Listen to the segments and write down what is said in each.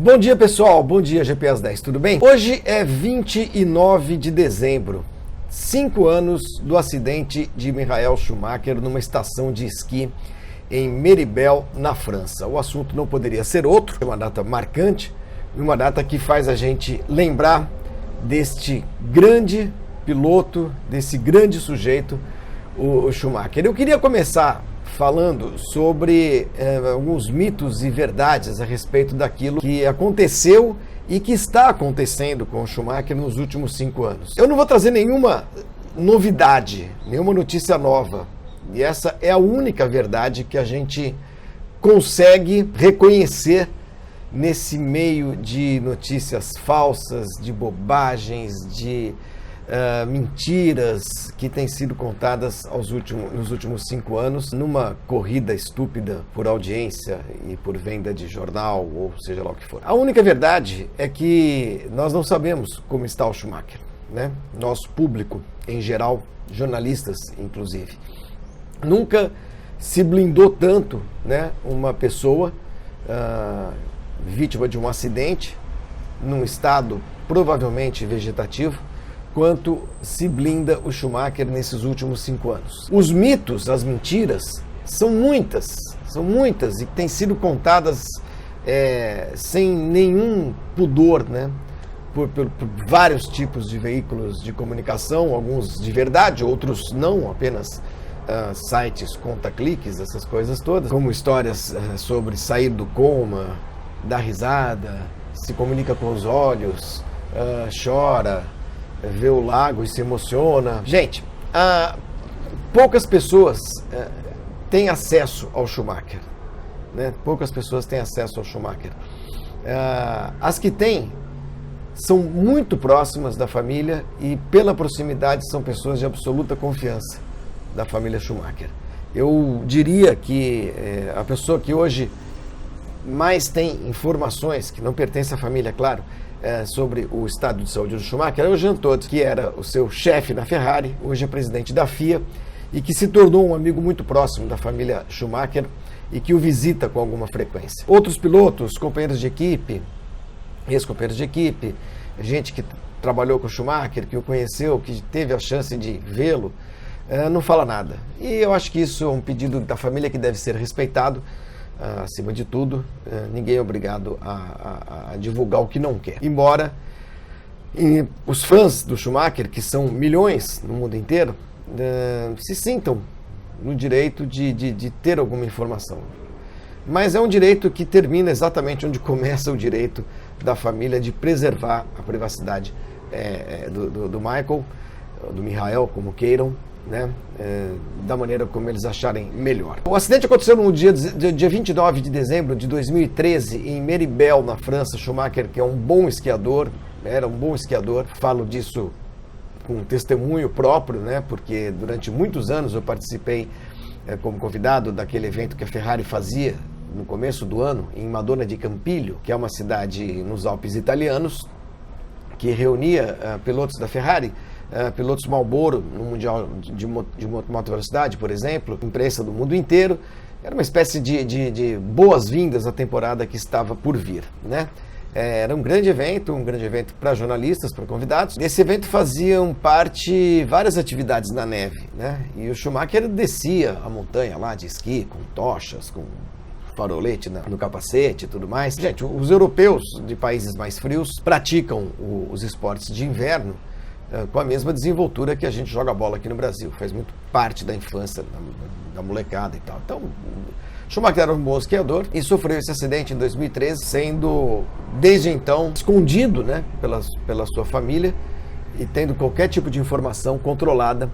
Bom dia, pessoal. Bom dia, GP às 10, tudo bem? Hoje é 29 de dezembro, 5 anos do acidente de Michael Schumacher numa estação de esqui em Méribel, na França. O assunto não poderia ser outro, é uma data marcante e uma data que faz a gente lembrar deste grande piloto, desse grande sujeito, o Schumacher. Eu queria começar falando sobre alguns mitos e verdades a respeito daquilo que aconteceu e que está acontecendo com o Schumacher nos últimos 5 anos. Eu não vou trazer nenhuma novidade, nenhuma notícia nova. E essa é a única verdade que a gente consegue reconhecer nesse meio de notícias falsas, de bobagens, de mentiras que têm sido contadas nos últimos 5 anos, numa corrida estúpida por audiência e por venda de jornal, ou seja lá o que for. A única verdade é que nós não sabemos como está o Schumacher, né? Nosso público, em geral, jornalistas inclusive. Nunca se blindou tanto, né, uma pessoa vítima de um acidente, num estado provavelmente vegetativo, quanto se blinda o Schumacher nesses últimos 5 anos. Os mitos, as mentiras, são muitas e têm sido contadas sem nenhum pudor, né? Por vários tipos de veículos de comunicação, alguns de verdade, outros não, apenas sites conta-cliques, essas coisas todas, como histórias sobre sair do coma, dar risada, se comunica com os olhos, chora, vê o lago e se emociona. Gente, poucas pessoas têm acesso ao Schumacher, né? Poucas pessoas têm acesso ao Schumacher. As que têm são muito próximas da família e, pela proximidade, são pessoas de absoluta confiança da família Schumacher. Eu diria que a pessoa que hoje mais tem informações, que não pertence à família, claro, sobre o estado de saúde do Schumacher, é o Jean Todt, que era o seu chefe na Ferrari, hoje é presidente da FIA, e que se tornou um amigo muito próximo da família Schumacher e que o visita com alguma frequência. Outros pilotos, companheiros de equipe, ex-companheiros de equipe, gente que trabalhou com o Schumacher, que o conheceu, que teve a chance de vê-lo, não fala nada. E eu acho que isso é um pedido da família que deve ser respeitado. Acima de tudo, ninguém é obrigado a divulgar o que não quer. Embora os fãs do Schumacher, que são milhões no mundo inteiro, se sintam no direito de ter alguma informação. Mas é um direito que termina exatamente onde começa o direito da família de preservar a privacidade do Michael, como queiram, né? Da maneira como eles acharem melhor. O acidente aconteceu no dia 29 de dezembro de 2013 em Méribel, na França. Schumacher, que é um bom esquiador, era um bom esquiador, falo disso com testemunho próprio, né? Porque durante muitos anos eu participei como convidado daquele evento que a Ferrari fazia no começo do ano em Madonna di Campiglio, que é uma cidade nos Alpes italianos, que reunia pilotos da Ferrari, pilotos Marlboro no Mundial de Moto Velocidade, por exemplo, imprensa do mundo inteiro. Era uma espécie de boas-vindas à temporada que estava por vir, né? Era um grande evento para jornalistas, para convidados. Desse evento faziam parte várias atividades na neve, né? E o Schumacher descia a montanha lá de esqui, com tochas, com farolete no capacete e tudo mais. Gente, os europeus de países mais frios praticam os esportes de inverno com a mesma desenvoltura que a gente joga bola aqui no Brasil. Faz muito parte da infância da molecada e tal. Então, Schumacher era um bom esquiador e sofreu esse acidente em 2013, sendo, desde então, escondido, né, pela sua família e tendo qualquer tipo de informação controlada,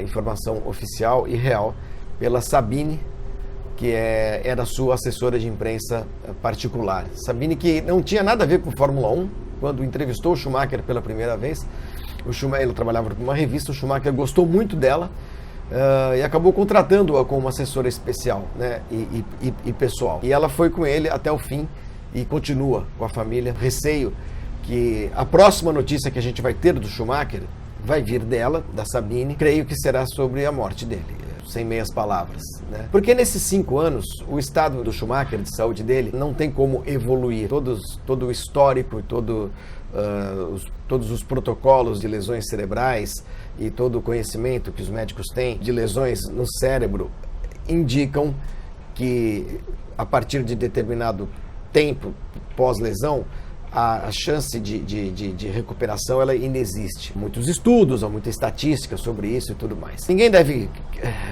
informação oficial e real, pela Sabine, que era sua assessora de imprensa particular. Sabine, que não tinha nada a ver com Fórmula 1, quando entrevistou o Schumacher pela primeira vez. Ele trabalhava para uma revista, o Schumacher gostou muito dela e acabou contratando-a como assessora especial, né, e pessoal. E ela foi com ele até o fim e continua com a família. Receio que a próxima notícia que a gente vai ter do Schumacher vai vir dela, da Sabine. Creio que será sobre a morte dele. sem meias palavras, né? Porque nesses 5 anos, o estado do Schumacher, de saúde dele, não tem como evoluir. Todo o histórico, todos os protocolos de lesões cerebrais e todo o conhecimento que os médicos têm de lesões no cérebro indicam que, a partir de determinado tempo pós-lesão, a chance de recuperação ela inexiste. Muitos estudos, há muita estatística sobre isso e tudo mais. Ninguém deve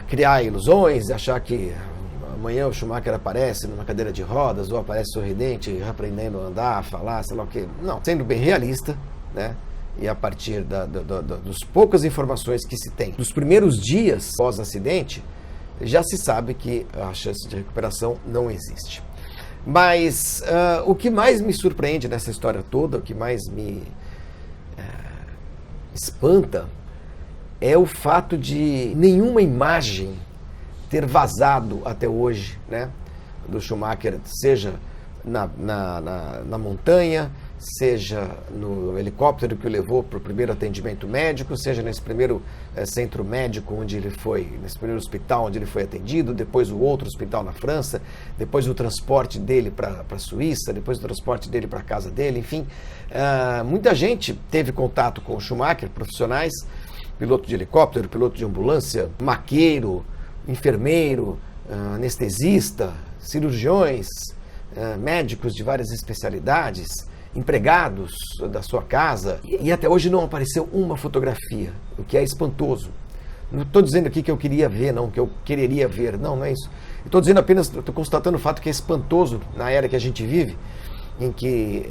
criar ilusões e achar que amanhã o Schumacher aparece numa cadeira de rodas ou aparece sorridente, aprendendo a andar, a falar, sei lá o quê. Não, sendo bem realista, né? E a partir das poucas informações que se tem dos primeiros dias pós-acidente, já se sabe que a chance de recuperação não existe. Mas o que mais me surpreende nessa história toda, o que mais me espanta, é o fato de nenhuma imagem ter vazado até hoje, né, do Schumacher, seja na montanha, seja no helicóptero que o levou para o primeiro atendimento médico, seja nesse primeiro centro médico onde ele foi, nesse primeiro hospital onde ele foi atendido, depois o outro hospital na França, depois o transporte dele para a Suíça, depois o transporte dele para a casa dele, enfim. Muita gente teve contato com o Schumacher, profissionais, piloto de helicóptero, piloto de ambulância, maqueiro, enfermeiro, anestesista, cirurgiões, médicos de várias especialidades, empregados da sua casa, e até hoje não apareceu uma fotografia, o que é espantoso. Não estou dizendo aqui que eu queria ver, não, que eu quereria ver, não é isso. Estou dizendo apenas, estou constatando o fato que é espantoso na era que a gente vive, em que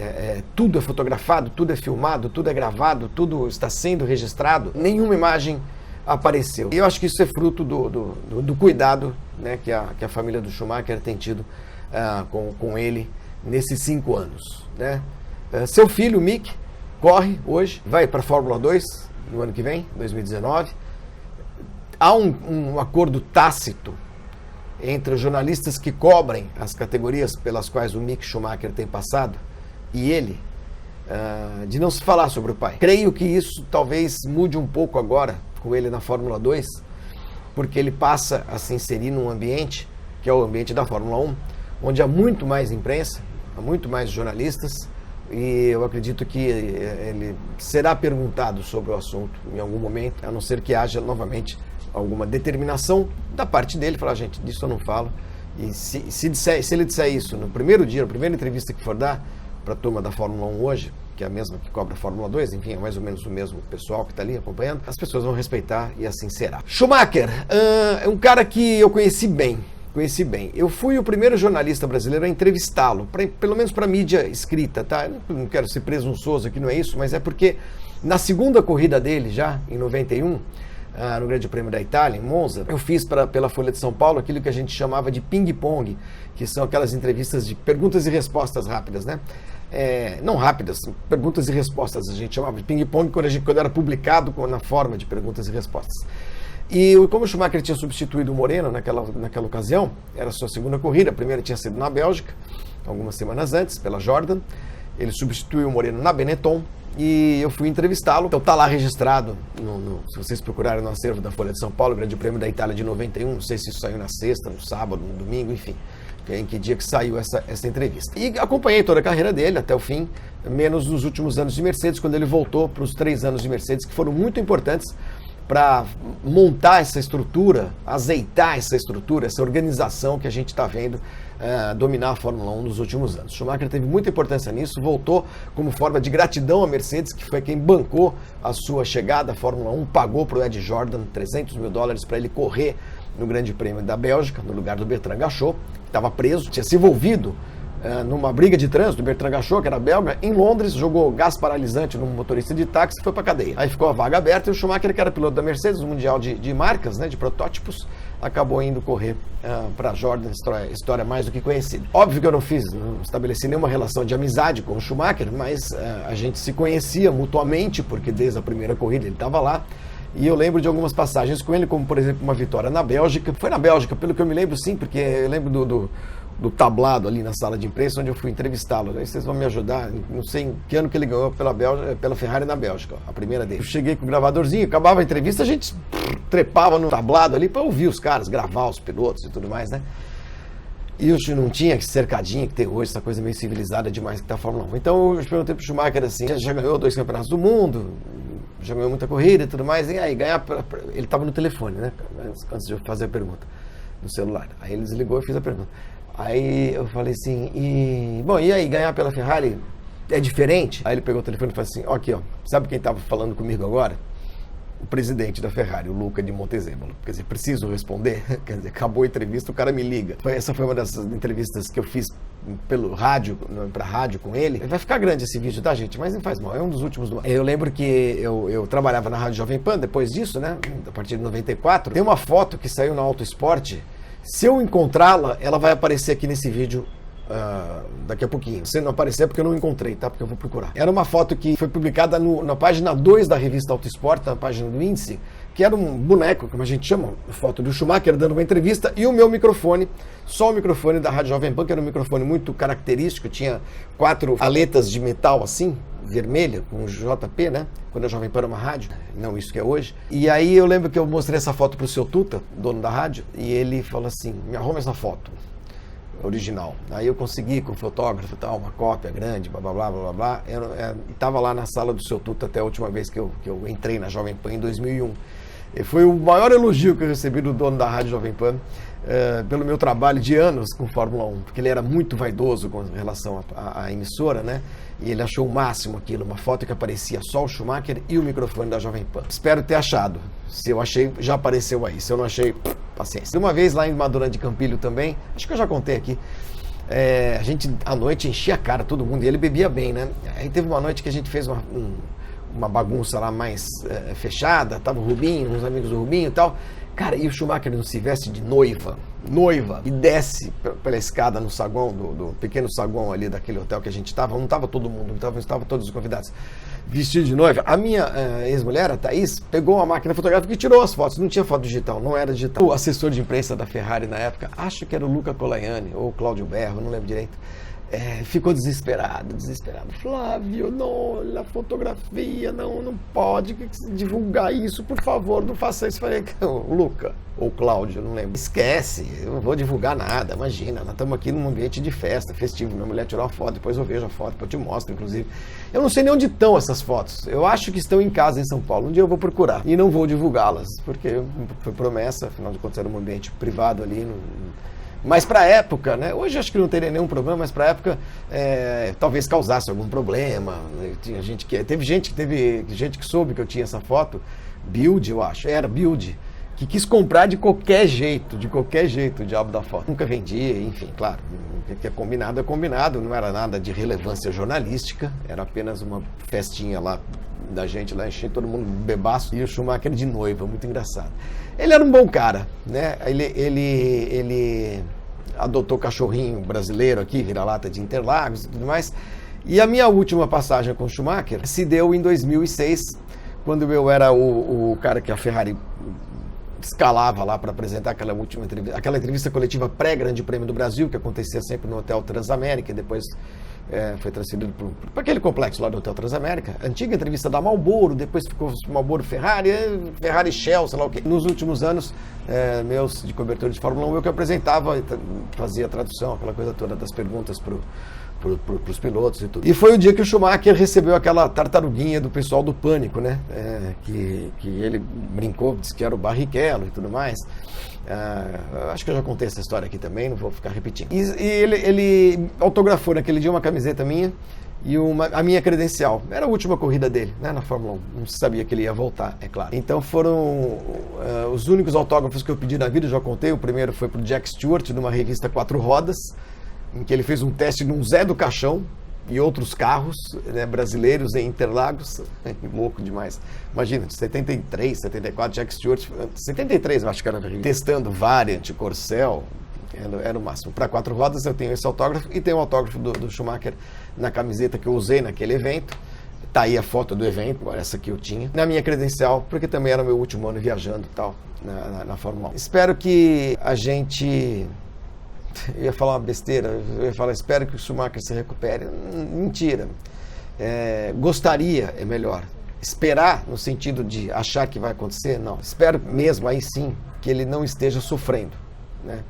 tudo é fotografado, tudo é filmado, tudo é gravado, tudo está sendo registrado, nenhuma imagem apareceu. E eu acho que isso é fruto do cuidado, né, que a família do Schumacher tem tido com ele nesses 5 anos, né? Seu filho, Mick, corre hoje, vai para a Fórmula 2 no ano que vem, 2019. Há um acordo tácito entre os jornalistas que cobrem as categorias pelas quais o Mick Schumacher tem passado e ele, de não se falar sobre o pai. Creio que isso talvez mude um pouco agora com ele na Fórmula 2, porque ele passa a se inserir num ambiente, que é o ambiente da Fórmula 1, onde há muito mais imprensa, há muito mais jornalistas, e eu acredito que ele será perguntado sobre o assunto em algum momento, a não ser que haja novamente alguma determinação da parte dele, falar, gente, disso eu não falo, e se ele disser isso no primeiro dia, na primeira entrevista que for dar para a turma da Fórmula 1 hoje, que é a mesma que cobra a Fórmula 2, enfim, é mais ou menos o mesmo pessoal que está ali acompanhando, as pessoas vão respeitar e assim será. Schumacher é um cara que eu conheci bem. Eu fui o primeiro jornalista brasileiro a entrevistá-lo, pelo menos para a mídia escrita, tá? Eu não quero ser presunçoso aqui, não é isso, mas é porque na segunda corrida dele, já em 91, no Grande Prêmio da Itália, em Monza, eu fiz pela Folha de São Paulo aquilo que a gente chamava de ping-pong, que são aquelas entrevistas de perguntas e respostas rápidas, né? Não rápidas, perguntas e respostas, a gente chamava de ping-pong quando era publicado na forma de perguntas e respostas. E como o Schumacher tinha substituído o Moreno naquela ocasião, era a sua segunda corrida, a primeira tinha sido na Bélgica, algumas semanas antes, pela Jordan, ele substituiu o Moreno na Benetton, e eu fui entrevistá-lo. Então está lá registrado, se vocês procurarem no acervo da Folha de São Paulo, o Grande Prêmio da Itália de 91, não sei se isso saiu na sexta, no sábado, no domingo, enfim, em que dia que saiu essa entrevista. E acompanhei toda a carreira dele até o fim, menos nos últimos anos de Mercedes, quando ele voltou para os 3 anos de Mercedes, que foram muito importantes para montar essa estrutura, azeitar essa estrutura, essa organização que a gente está vendo dominar a Fórmula 1 nos últimos anos. Schumacher teve muita importância nisso, voltou como forma de gratidão à Mercedes, que foi quem bancou a sua chegada à Fórmula 1, pagou para o Ed Jordan $300 mil para ele correr no Grande Prêmio da Bélgica, no lugar do Bertrand Gachot, que estava preso, tinha se envolvido numa briga de trânsito. O Bertrand Gachot, que era belga, em Londres, jogou gás paralisante num motorista de táxi e foi para cadeia. Aí ficou a vaga aberta e o Schumacher, que era piloto da Mercedes, no Mundial de marcas, né, de protótipos, acabou indo correr para a Jordan, história mais do que conhecida. Óbvio que eu não estabeleci nenhuma relação de amizade com o Schumacher, mas a gente se conhecia mutuamente, porque desde a primeira corrida ele estava lá. E eu lembro de algumas passagens com ele, como por exemplo uma vitória na Bélgica. Foi na Bélgica, pelo que eu me lembro, sim, porque eu lembro do tablado ali na sala de imprensa, onde eu fui entrevistá-lo. Aí vocês vão me ajudar, não sei em que ano que ele ganhou pela Ferrari na Bélgica, a primeira dele. Eu cheguei com o gravadorzinho, acabava a entrevista, a gente trepava no tablado ali para ouvir os caras, gravar os pilotos e tudo mais, né? E eu não tinha esse cercadinho que tem hoje, essa coisa meio civilizada demais que tá a Fórmula 1. Então eu perguntei pro Schumacher assim, já ganhou 2 campeonatos do mundo, já ganhou muita corrida e tudo mais, e aí ganhar... Ele tava no telefone, né? Antes de eu fazer a pergunta, no celular. Aí ele desligou e eu fiz a pergunta. Aí eu falei assim, e aí, ganhar pela Ferrari é diferente? Aí ele pegou o telefone e falou assim, aqui ó, sabe quem estava falando comigo agora? O presidente da Ferrari, o Luca de Montezemolo. Quer dizer, preciso responder? Quer dizer, acabou a entrevista, o cara me liga. Essa foi uma dessas entrevistas que eu fiz pelo rádio, pra rádio com ele. Vai ficar grande esse vídeo, tá, gente? Mas não faz mal, é um dos últimos do... Eu lembro que eu trabalhava na Rádio Jovem Pan, depois disso, né, a partir de 94, tem uma foto que saiu na Auto Esporte. Se eu encontrá-la, ela vai aparecer aqui nesse vídeo daqui a pouquinho. Se não aparecer é porque eu não encontrei, tá? Porque eu vou procurar. Era uma foto que foi publicada na página 2 da revista Auto Esporte, na página do Índice, que era um boneco, como a gente chama, foto do Schumacher dando uma entrevista e o meu microfone, só o microfone da Rádio Jovem Pan, que era um microfone muito característico, tinha 4 aletas de metal assim, vermelha, com JP, né? Quando a Jovem Pan era uma rádio, não isso que é hoje. E aí eu lembro que eu mostrei essa foto pro seu Tuta, dono da rádio, e ele falou assim, me arruma essa foto original. Aí eu consegui com o fotógrafo, tal, uma cópia grande, blá blá blá blá blá. Estava lá na sala do seu Tuta até a última vez que eu entrei na Jovem Pan em 2001. E foi o maior elogio que eu recebi do dono da Rádio Jovem Pan pelo meu trabalho de anos com Fórmula 1, porque ele era muito vaidoso com relação à emissora, né? E ele achou o máximo aquilo, uma foto que aparecia só o Schumacher e o microfone da Jovem Pan. Espero ter achado. Se eu achei, já apareceu aí. Se eu não achei, paciência. Uma vez lá em Madonna de Campilho também, acho que eu já contei aqui, a gente à noite enchia a cara, todo mundo, e ele bebia bem, né? Aí teve uma noite que a gente fez uma bagunça lá mais fechada, tava o Rubinho, uns amigos do Rubinho e tal. Cara, e o Schumacher não se veste de noiva, e desce pela escada no saguão, do pequeno saguão ali daquele hotel que a gente estava, não estava todo mundo, estavam todos os convidados vestidos de noiva. A minha ex-mulher, a Thaís, pegou uma máquina fotográfica e tirou as fotos, não tinha foto digital, não era digital. O assessor de imprensa da Ferrari na época, acho que era o Luca Colaiani, ou o Cláudio Berro, não lembro direito, ficou desesperado. Flávio, não, a fotografia, não pode divulgar isso, por favor, não faça isso. Falei, Luca, ou Cláudio, não lembro. Esquece, eu não vou divulgar nada, imagina, nós estamos aqui num ambiente de festa, festivo, minha mulher tirou uma foto, depois eu vejo a foto, depois eu te mostro, inclusive. Eu não sei nem onde estão essas fotos, eu acho que estão em casa em São Paulo, um dia eu vou procurar e não vou divulgá-las, porque foi promessa, afinal de contas era um ambiente privado ali, mas para a época, né? Hoje acho que não teria nenhum problema, mas para a época talvez causasse algum problema. Teve gente que soube que eu tinha essa foto, Build, eu acho, era Build, que quis comprar de qualquer jeito o diabo da foto. Nunca vendia, enfim, claro, o que é combinado, não era nada de relevância jornalística, era apenas uma festinha lá da gente, lá enchendo todo mundo bebaço, e o Schumacher de noiva, muito engraçado. Ele era um bom cara, né? Ele adotou cachorrinho brasileiro aqui, vira-lata de Interlagos e tudo mais. E a minha última passagem com o Schumacher se deu em 2006, quando eu era o cara que a Ferrari escalava lá para apresentar aquela entrevista coletiva pré-Grande Prêmio do Brasil, que acontecia sempre no Hotel Transamérica, e depois foi transferido para aquele complexo lá do Hotel Transamérica. Antiga entrevista da Marlboro, depois ficou Marlboro Ferrari Shell, sei lá o quê. Nos últimos anos meus de cobertura de Fórmula 1, eu que apresentava, fazia a tradução, aquela coisa toda das perguntas para os pilotos e tudo. E foi o dia que o Schumacher recebeu aquela tartaruguinha do pessoal do Pânico, né? Que ele brincou, disse que era o Barrichello e tudo mais. Acho que eu já contei essa história aqui também, não vou ficar repetindo. E ele autografou naquele dia uma camiseta minha e a minha credencial. Era a última corrida dele, né, na Fórmula 1. Não sabia que ele ia voltar, é claro. Então foram os únicos autógrafos que eu pedi na vida, eu já contei. O primeiro foi pro Jack Stewart, numa revista 4 rodas, em que ele fez um teste num Zé do Caixão e outros carros, né, brasileiros em Interlagos. Louco demais. Imagina, 73, 74, Jack Stewart, 73 eu acho que era, testando Variant, Corcel, era o máximo. Para 4 rodas eu tenho esse autógrafo e tenho o autógrafo do Schumacher na camiseta que eu usei naquele evento. Tá aí a foto do evento, essa que eu tinha, na minha credencial, porque também era meu último ano viajando e tal, na Fórmula 1. Espero que a gente Eu ia falar uma besteira, eu ia falar, espero que o Schumacher se recupere. Mentira. Gostaria é melhor. Esperar no sentido de achar que vai acontecer, não. Espero mesmo, aí sim, que ele não esteja sofrendo, né?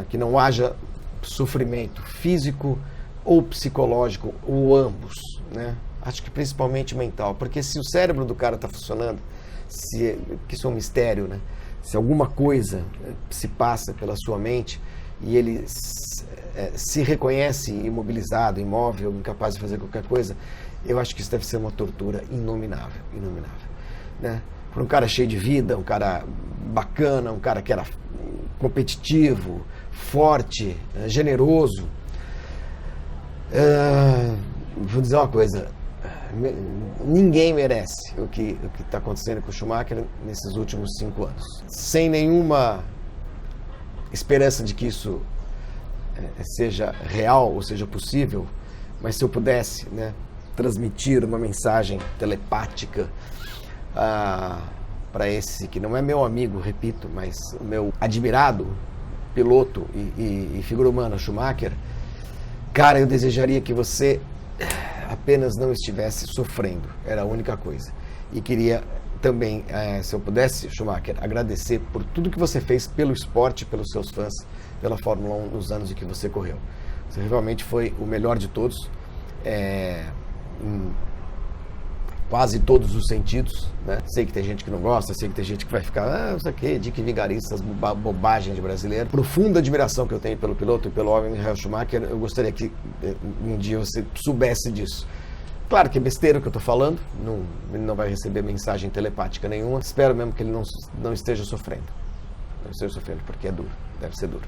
Que não haja sofrimento físico ou psicológico, ou ambos, né? Acho que principalmente mental, porque se o cérebro do cara está funcionando, que isso é um mistério, né? Se alguma coisa se passa pela sua mente e ele se reconhece imobilizado, imóvel, incapaz de fazer qualquer coisa, eu acho que isso deve ser uma tortura inominável, né? Para um cara cheio de vida, um cara bacana, um cara que era competitivo, forte, generoso. Vou dizer uma coisa, ninguém merece o que está acontecendo com o Schumacher nesses últimos 5 anos. Sem nenhuma esperança de que isso seja real ou seja possível, mas se eu pudesse, né, transmitir uma mensagem telepática para esse que não é meu amigo, repito, mas o meu admirado piloto e figura humana Schumacher, cara, eu desejaria que você apenas não estivesse sofrendo, era a única coisa. E queria também, se eu pudesse, Schumacher, agradecer por tudo que você fez pelo esporte, pelos seus fãs, pela Fórmula 1 nos anos em que você correu. Você realmente foi o melhor de todos, em quase todos os sentidos, né? Sei que tem gente que não gosta, sei que tem gente que vai ficar, não sei o que, Dick Vigarista, bobagem de brasileiro. Profunda admiração que eu tenho pelo piloto e pelo homem Michael Schumacher, eu gostaria que um dia você soubesse disso. Claro que é besteira o que eu estou falando, ele não vai receber mensagem telepática nenhuma, espero mesmo que ele não esteja sofrendo. Não esteja sofrendo, porque é duro, deve ser duro.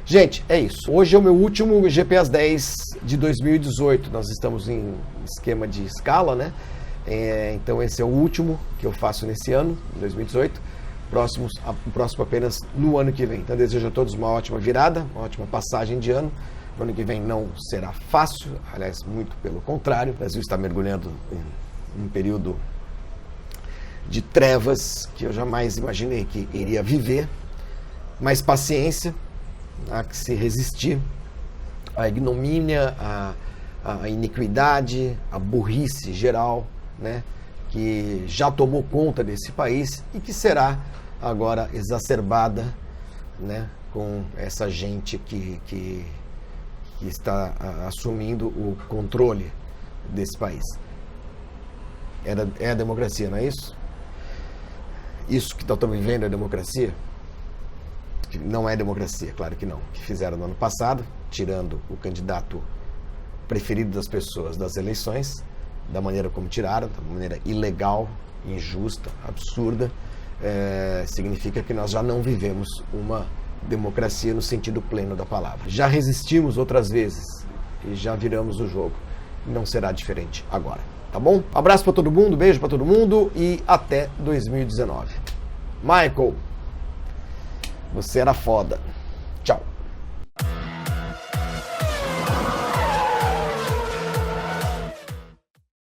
Gente, é isso. Hoje é o meu último GP às 10 de 2018, nós estamos em esquema de escala, né? Então esse é o último que eu faço nesse ano, 2018, o próximo apenas no ano que vem. Então desejo a todos uma ótima virada, uma ótima passagem de ano. O ano que vem não será fácil, aliás, muito pelo contrário. O Brasil está mergulhando em um período de trevas que eu jamais imaginei que iria viver. Mas paciência, há que se resistir à ignomínia, à iniquidade, à burrice geral, né, que já tomou conta desse país e que será agora exacerbada, né, com essa gente que está assumindo o controle desse país. É a democracia, não é isso? Isso que estamos vivendo é democracia? Que não é democracia, claro que não. Que fizeram no ano passado, tirando o candidato preferido das pessoas das eleições, da maneira como tiraram, da maneira ilegal, injusta, absurda, significa que nós já não vivemos uma democracia no sentido pleno da palavra. Já resistimos outras vezes e já viramos o jogo. Não será diferente agora, tá bom? Abraço para todo mundo, beijo para todo mundo e até 2019. Michael, você era foda.